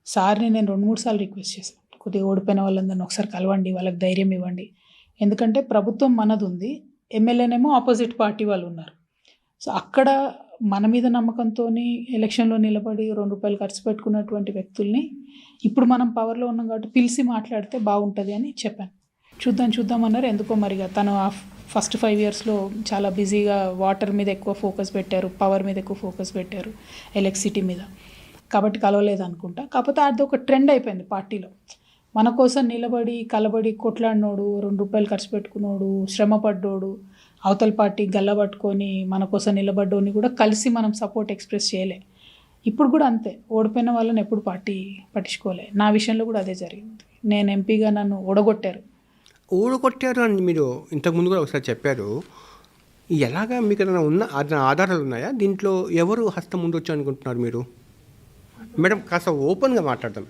సార్‌ని నేను 2, 3 సార్లు రిక్వెస్ట్ చేశాను. కొద్దిగా ఓడిపోయిన వాళ్ళందరిని ఒకసారి కలవండి. వాళ్ళకి ధైర్యం ఇవ్వండి. ఎందుకంటే ప్రభుత్వం మనదుంది. ఎమ్మెల్యేనేమో ఆపోజిట్ పార్టీ వాళ్ళున్నారు. సో, అక్కడ మన మీద నమ్మకంతోని ఎలక్షన్‌లో నిలబడి రూ. 2 ఖర్చు పెట్టుకున్నటువంటి వ్యక్తుల్ని ఇప్పుడు మనం పవర్‌లో ఉన్నాం కాబట్టి పిలిసి మాట్లాడితే బాగుంటది అని చెప్పాను. చూద్దాం అన్నారు. ఎందుకో మరిగా తను ఫస్ట్ 5 ఇయర్స్‌లో చాలా బిజీగా వాటర్ మీద ఎక్కువ ఫోకస్ పెట్టారు. పవర్ మీద ఎక్కువ ఫోకస్ పెట్టారు. ఎలక్ట్రిసిటీ మీద. కాబట్టి కలవలేదనుకుంటా. కాకపోతే అదొక ట్రెండ్ అయిపోయింది పార్టీలో. మన కోసం నిలబడి, కలబడి కొట్లాడినోడు, రూ. 2 ఖర్చు పెట్టుకున్నోడు, శ్రమపడ్డోడు, అవతల పార్టీ గల్లబట్టుకొని మన కోసం నిలబడ్డోడిని కూడా కలిసి మనం సపోర్ట్ ఎక్స్‌ప్రెస్ చేయలే. ఇప్పుడు కూడా అంతే. ఓడిపోయిన వాళ్ళని ఎప్పుడు పార్టీ పట్టించుకోలే. నా విషయంలో కూడా అదే జరిగింది. నేను ఎంపీగా నన్ను ఓడగొట్టారు. ఓడగొట్టారు అని మీరు ఇంతకుముందు కూడా ఒకసారి చెప్పారు. ఎలాగా మీకేదైనా ఆధారాలు ఉన్నాయా? దీంట్లో ఎవరు హస్తం ఉండొచ్చు అనుకుంటున్నారు మీరు? మేడం కాస్త ఓపెన్‌గా మాట్లాడదాం.